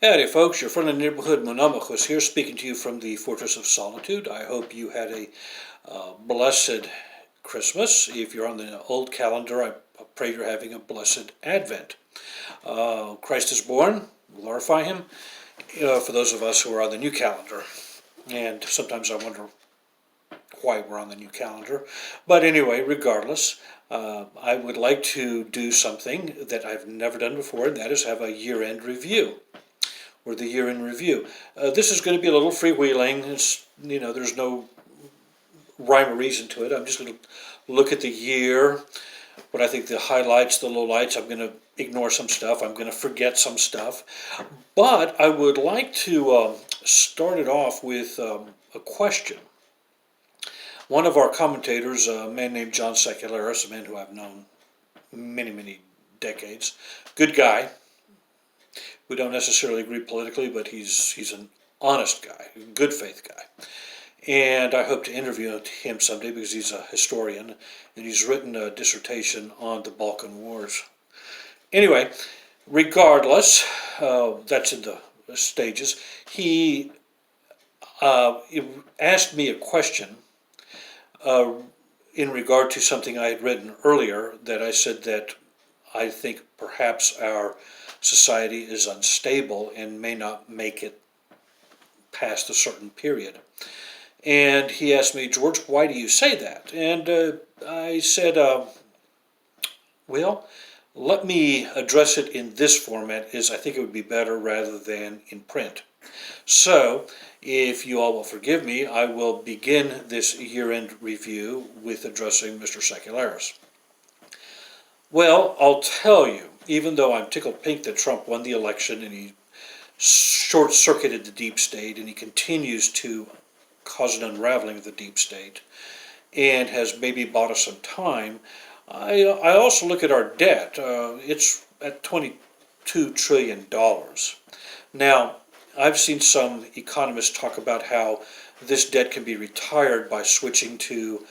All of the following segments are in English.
Howdy, folks. Your friendly neighborhood Monamachus here, speaking to you from the Fortress of Solitude. I hope you had a blessed Christmas. If you're on the old calendar, I pray you're having a blessed Advent. Christ is born. Glorify Him. For those of us who are on the new calendar, and sometimes I wonder why we're on the new calendar. But anyway, regardless, I would like to do something that I've never done before, and that is have a year-end review. Or the year in review. This is going to be a little freewheeling. There's no rhyme or reason to it. I'm just going to look at the year, what I think the highlights, the lowlights. I'm going to ignore some stuff. I'm going to forget some stuff. But I would like to start it off with a question. One of our commentators, a man named John Secularis, a man who I've known many, many decades, good guy. We don't necessarily agree politically, but he's an honest guy, a good faith guy. And I hope to interview him someday because he's a historian and he's written a dissertation on the Balkan Wars. Anyway, regardless, that's in the stages. He asked me a question in regard to something I had written earlier, that I said that I think perhaps our society is unstable and may not make it past a certain period. And he asked me, George, why do you say that? And I said, well, let me address it in this format, as I think it would be better rather than in print. So, if you all will forgive me, I will begin this year-end review with addressing Mr. Secularis. Well, I'll tell you, even though I'm tickled pink that Trump won the election and he short-circuited the deep state and he continues to cause an unraveling of the deep state and has maybe bought us some time, I also look at our debt. It's at $22 trillion. Now, I've seen some economists talk about how this debt can be retired by switching to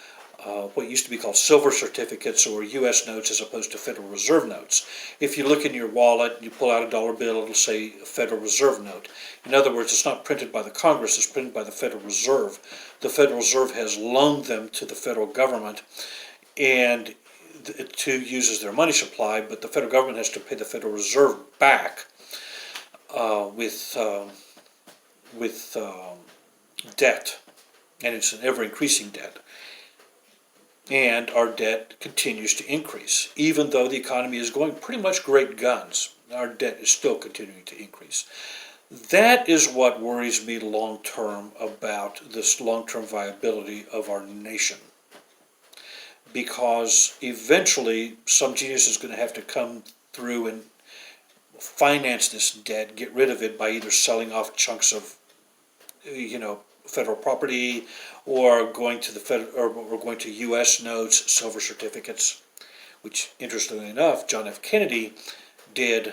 what used to be called silver certificates or U.S. notes as opposed to Federal Reserve notes. If you look in your wallet and you pull out a dollar bill, it'll say Federal Reserve note. In other words, it's not printed by the Congress, it's printed by the Federal Reserve. The Federal Reserve has loaned them to the federal government and to use as their money supply, but the federal government has to pay the Federal Reserve back with debt, and it's an ever-increasing debt. And our debt continues to increase. Even though the economy is going pretty much great guns, our debt is still continuing to increase. That is what worries me long-term about this long-term viability of our nation. Because eventually some genius is going to have to come through and finance this debt, get rid of it by either selling off chunks of, federal property, or going to the or going to U.S. notes, silver certificates, which, interestingly enough, John F. Kennedy did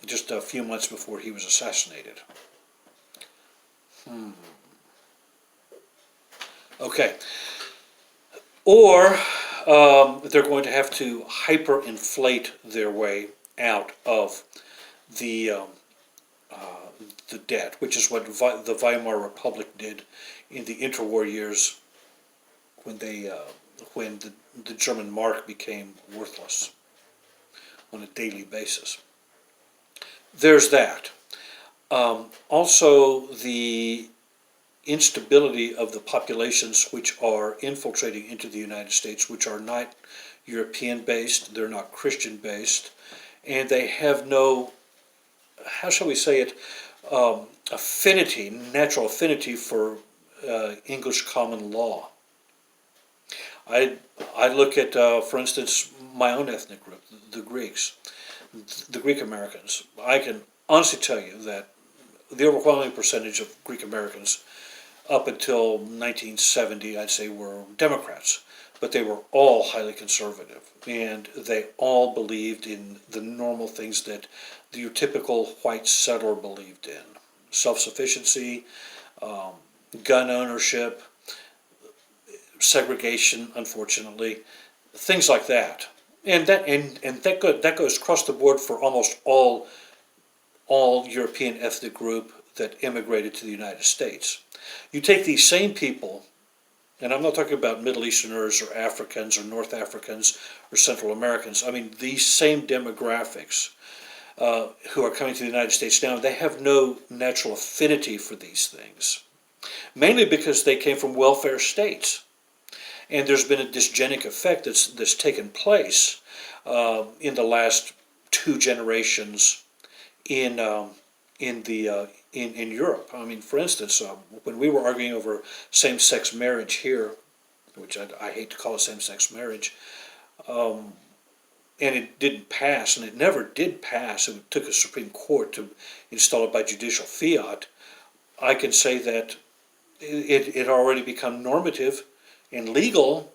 just a few months before he was assassinated. Okay. Or they're going to have to hyperinflate their way out of the debt, which is what the Weimar Republic did in the interwar years when the German mark became worthless on a daily basis. There's that. Also, the instability of the populations which are infiltrating into the United States, which are not European-based, they're not Christian-based, and they have no, how shall we say it, natural affinity for English common law. I look at, for instance, my own ethnic group, the Greeks, the Greek Americans. I can honestly tell you that the overwhelming percentage of Greek Americans up until 1970, I'd say, were Democrats, but they were all highly conservative, and they all believed in the normal things that your typical white settler believed in: self-sufficiency, gun ownership, segregation, unfortunately, things like that. And that goes across the board for almost all all European ethnic group that immigrated to the United States. You take these same people, and I'm not talking about Middle Easterners or Africans or North Africans or Central Americans. I mean, these same demographics who are coming to the United States now, they have no natural affinity for these things, mainly because they came from welfare states. And there's been a dysgenic effect that's taken place in the last two generations in in Europe. I mean, for instance, when we were arguing over same-sex marriage here, which I hate to call it same-sex marriage, and it didn't pass, and it never did pass. It took a Supreme Court to install it by judicial fiat. I can say that it had already become normative and legal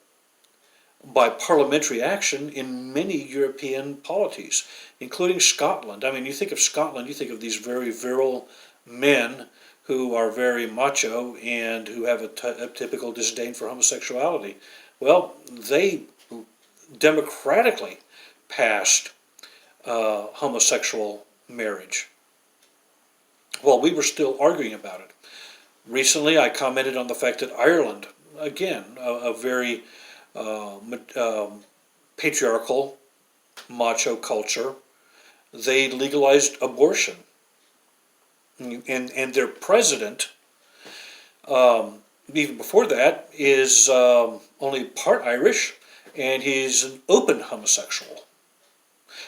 by parliamentary action in many European polities, including Scotland. I mean, you think of Scotland, you think of these very virile men who are very macho and who have a typical disdain for homosexuality. Well, they democratically passed homosexual marriage while we were still arguing about it. Recently, I commented on the fact that Ireland, again, a very patriarchal, macho culture, they legalized abortion. And their president, even before that, is only part Irish, and he's an open homosexual.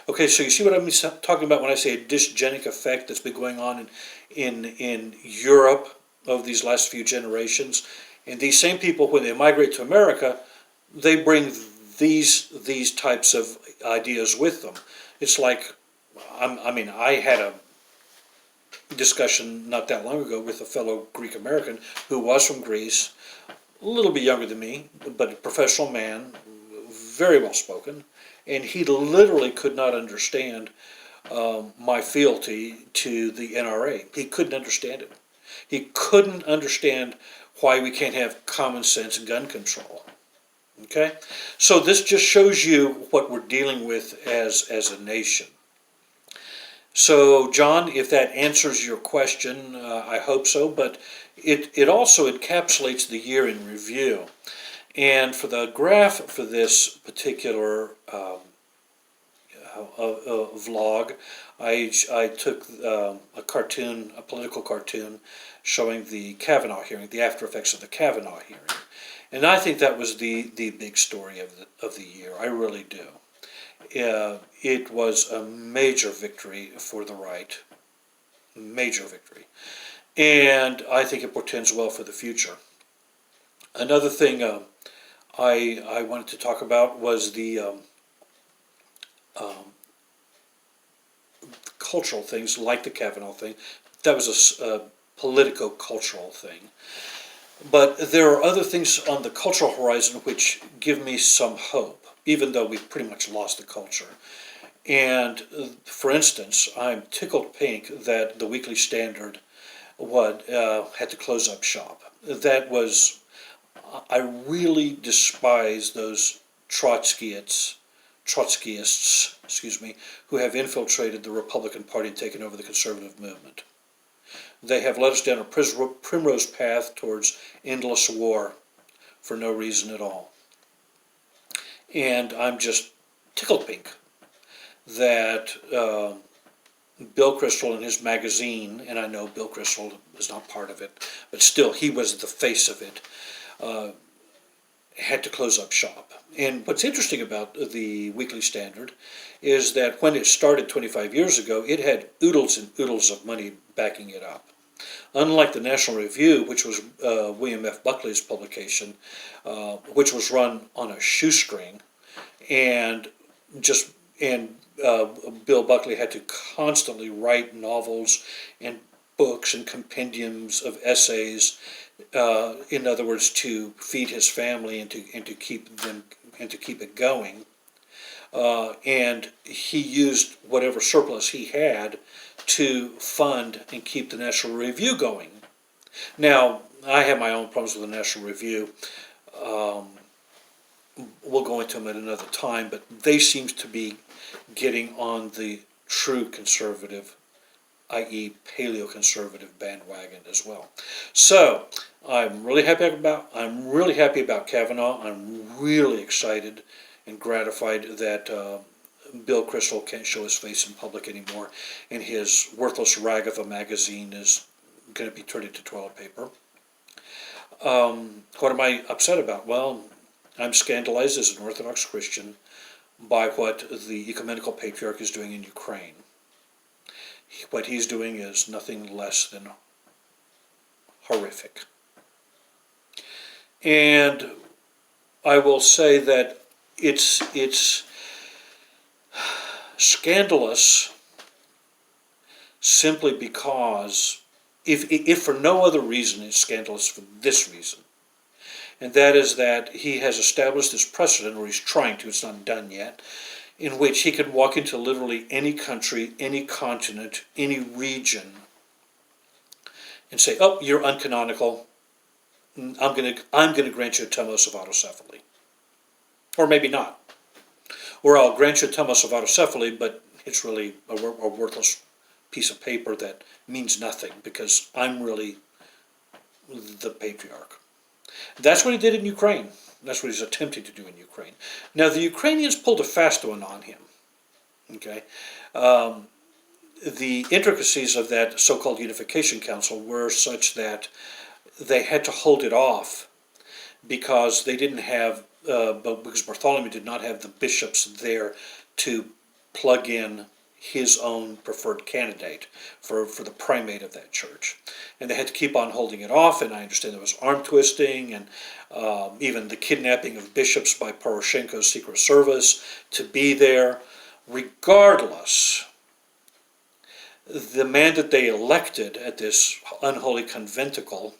Okay, so you see what I'm talking about when I say a dysgenic effect that's been going on in Europe over these last few generations. And these same people, when they migrate to America, they bring these types of ideas with them. It's like, I had a discussion not that long ago with a fellow Greek American who was from Greece, a little bit younger than me, but a professional man, very well spoken, and he literally could not understand my fealty to the NRA. He couldn't understand it. He couldn't understand why we can't have common sense gun control. Okay? So this just shows you what we're dealing with as a nation. So, John, if that answers your question, I hope so, but it also encapsulates the year in review. And for the graph for this particular vlog, I took a cartoon, a political cartoon, showing the Kavanaugh hearing, the after effects of the Kavanaugh hearing. And I think that was the big story of the year. I really do. It was a major victory for the right, major victory, and I think it portends well for the future. Another thing I wanted to talk about was the cultural things, like the Kavanaugh thing. That was a politico-cultural thing. But there are other things on the cultural horizon which give me some hope, even though we've pretty much lost the culture. And for instance, I'm tickled pink that the Weekly Standard had to close up shop. That was, I really despise those Trotskyists, who have infiltrated the Republican Party and taken over the conservative movement. They have led us down a primrose path towards endless war for no reason at all. And I'm just tickled pink that Bill Kristol in his magazine, and I know Bill Kristol is not part of it, but still he was the face of it, had to close up shop. And what's interesting about the Weekly Standard is that when it started 25 years ago, it had oodles and oodles of money backing it up. Unlike the National Review, which was William F. Buckley's publication, which was run on a shoestring, and Bill Buckley had to constantly write novels and books and compendiums of essays, in other words, to feed his family and to keep it going. And he used whatever surplus he had to fund and keep the National Review going. Now, I have my own problems with the National Review. We'll go into them at another time, but they seem to be getting on the true conservative i.e. paleoconservative bandwagon as well. So I'm really happy about Kavanaugh. I'm really excited and gratified that Bill Kristol can't show his face in public anymore, and his worthless rag of a magazine is going to be turned into toilet paper. What am I upset about? Well, I'm scandalized as an Orthodox Christian by what the Ecumenical Patriarch is doing in Ukraine. What he's doing is nothing less than horrific. And I will say that it's scandalous simply because, if for no other reason, it's scandalous for this reason. And that is that he has established this precedent, or he's trying to, it's not done yet, in which he can walk into literally any country, any continent, any region, and say, "Oh, you're uncanonical. I'm going to grant you a tomos of autocephaly," or maybe not, or I'll grant you a tomos of autocephaly, but it's really a worthless piece of paper that means nothing because I'm really the patriarch. That's what he did in Ukraine. That's what he's attempting to do in Ukraine. Now, the Ukrainians pulled a fast one on him. Okay, the intricacies of that so-called Unification Council were such that they had to hold it off because they didn't have, because Bartholomew did not have the bishops there to plug in his own preferred candidate for the primate of that church. And they had to keep on holding it off, and I understand there was arm twisting and even the kidnapping of bishops by Poroshenko's Secret Service to be there. Regardless, the man that they elected at this unholy conventicle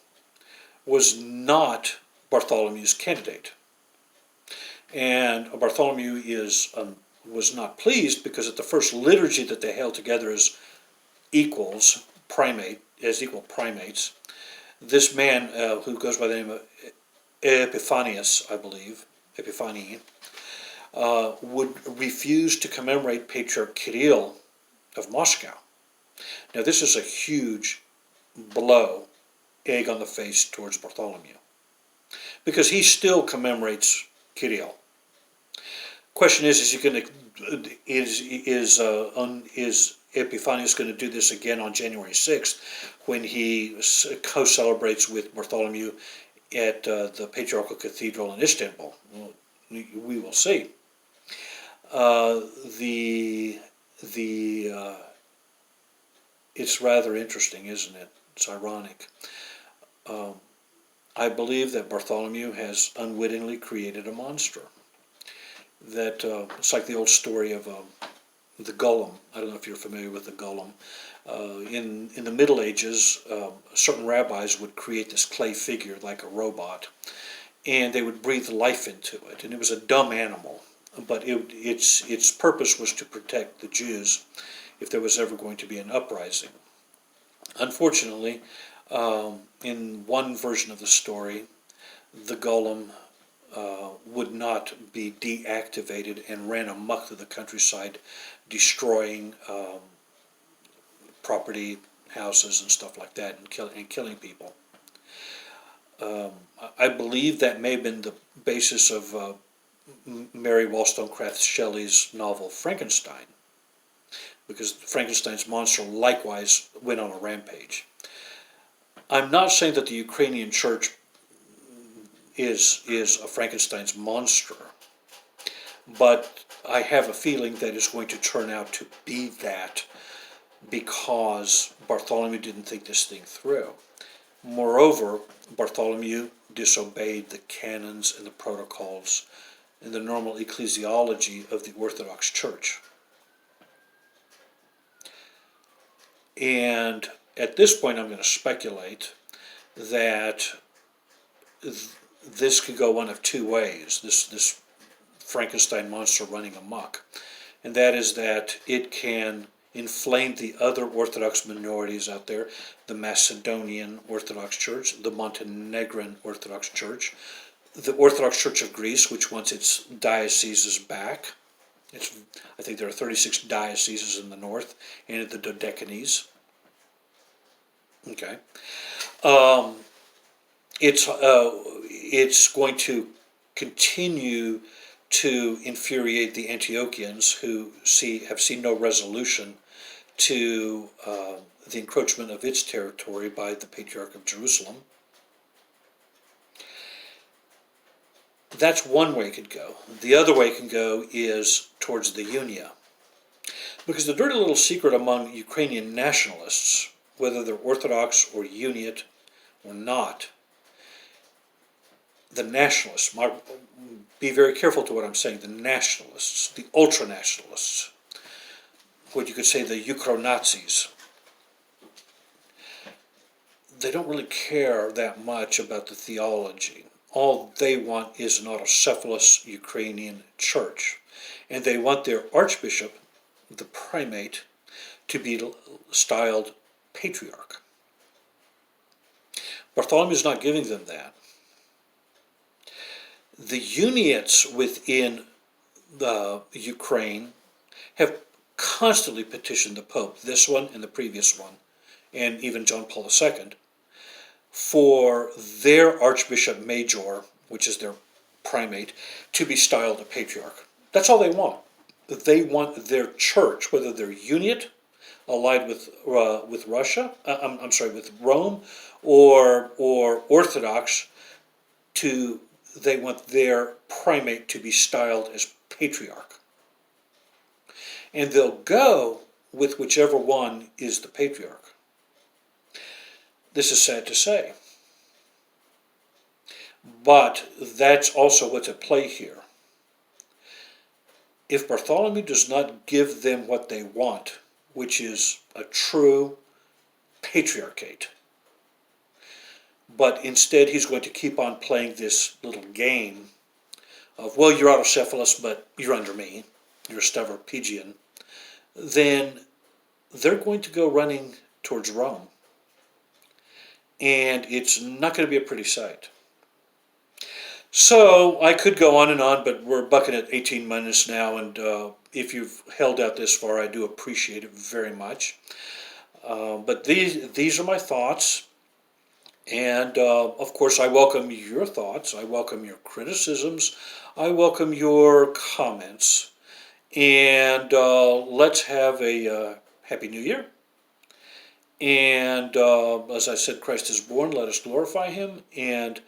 was not Bartholomew's candidate. And Bartholomew was not pleased because at the first liturgy that they held together as equal primates, this man who goes by the name of Epiphanius, I believe, would refuse to commemorate Patriarch Kirill of Moscow. Now this is a huge blow, egg on the face towards Bartholomew, because he still commemorates Kirill. Question is he going to is Epiphanius going to do this again on January 6th when he co-celebrates with Bartholomew at the Patriarchal Cathedral in Istanbul? Well, we will see. It's rather interesting, isn't it? It's ironic. I believe that Bartholomew has unwittingly created a monster. That it's like the old story of the golem. I don't know if you're familiar with the golem. In the Middle Ages, certain rabbis would create this clay figure like a robot, and they would breathe life into it. And it was a dumb animal, but its purpose was to protect the Jews if there was ever going to be an uprising. Unfortunately, in one version of the story, the golem would not be deactivated and ran amok through the countryside, destroying property, houses, and stuff like that, and killing people. I believe that may have been the basis of Mary Wollstonecraft Shelley's novel Frankenstein, because Frankenstein's monster likewise went on a rampage. I'm not saying that the Ukrainian church is a Frankenstein's monster, but I have a feeling that it's going to turn out to be that because Bartholomew didn't think this thing through. Moreover, Bartholomew disobeyed the canons and the protocols and the normal ecclesiology of the Orthodox Church. And at this point, I'm going to speculate that this could go one of two ways, this Frankenstein monster running amok. And that is that it can inflame the other Orthodox minorities out there, the Macedonian Orthodox Church, the Montenegrin Orthodox Church, the Orthodox Church of Greece, which wants its dioceses back. I think there are 36 dioceses in the north and in the Dodecanese. Okay. It's going to continue to infuriate the Antiochians who have seen no resolution to the encroachment of its territory by the Patriarch of Jerusalem. That's one way it could go. The other way it can go is towards the Unia. Because the dirty little secret among Ukrainian nationalists, whether they're Orthodox or Uniate or not, the nationalists, be very careful to what I'm saying, the nationalists, the ultra-nationalists, what you could say the Ukro-Nazis, they don't really care that much about the theology. All they want is an autocephalous Ukrainian church. And they want their archbishop, the primate, to be styled patriarch. Bartholomew is not giving them that. The Uniates within the Ukraine have constantly petitioned the Pope, this one and the previous one, and even John Paul II, for their Archbishop Major, which is their primate, to be styled a patriarch. That's all they want. They want their church, whether they're Uniate, allied with Russia, with Rome, or Orthodox, they want their primate to be styled as patriarch. And they'll go with whichever one is the patriarch. This is sad to say. But that's also what's at play here. If Bartholomew does not give them what they want, which is a true patriarchate, but instead he's going to keep on playing this little game of, well, you're autocephalous, but you're under me, you're a Stavropigian, then they're going to go running towards Rome. And it's not going to be a pretty sight. So I could go on and on, but we're bucking at 18 minutes now, and if you've held out this far, I do appreciate it very much. But these are my thoughts, and of course I welcome your thoughts, I welcome your criticisms, I welcome your comments, and let's have a Happy New Year. And as I said, Christ is born, let us glorify him, and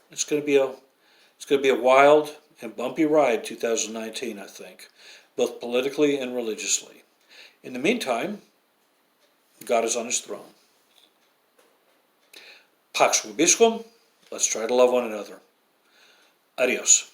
it's going to be a wild and bumpy ride, 2019, I think, both politically and religiously. In the meantime, God is on his throne. Pax vobiscum. Let's try to love one another. Adios.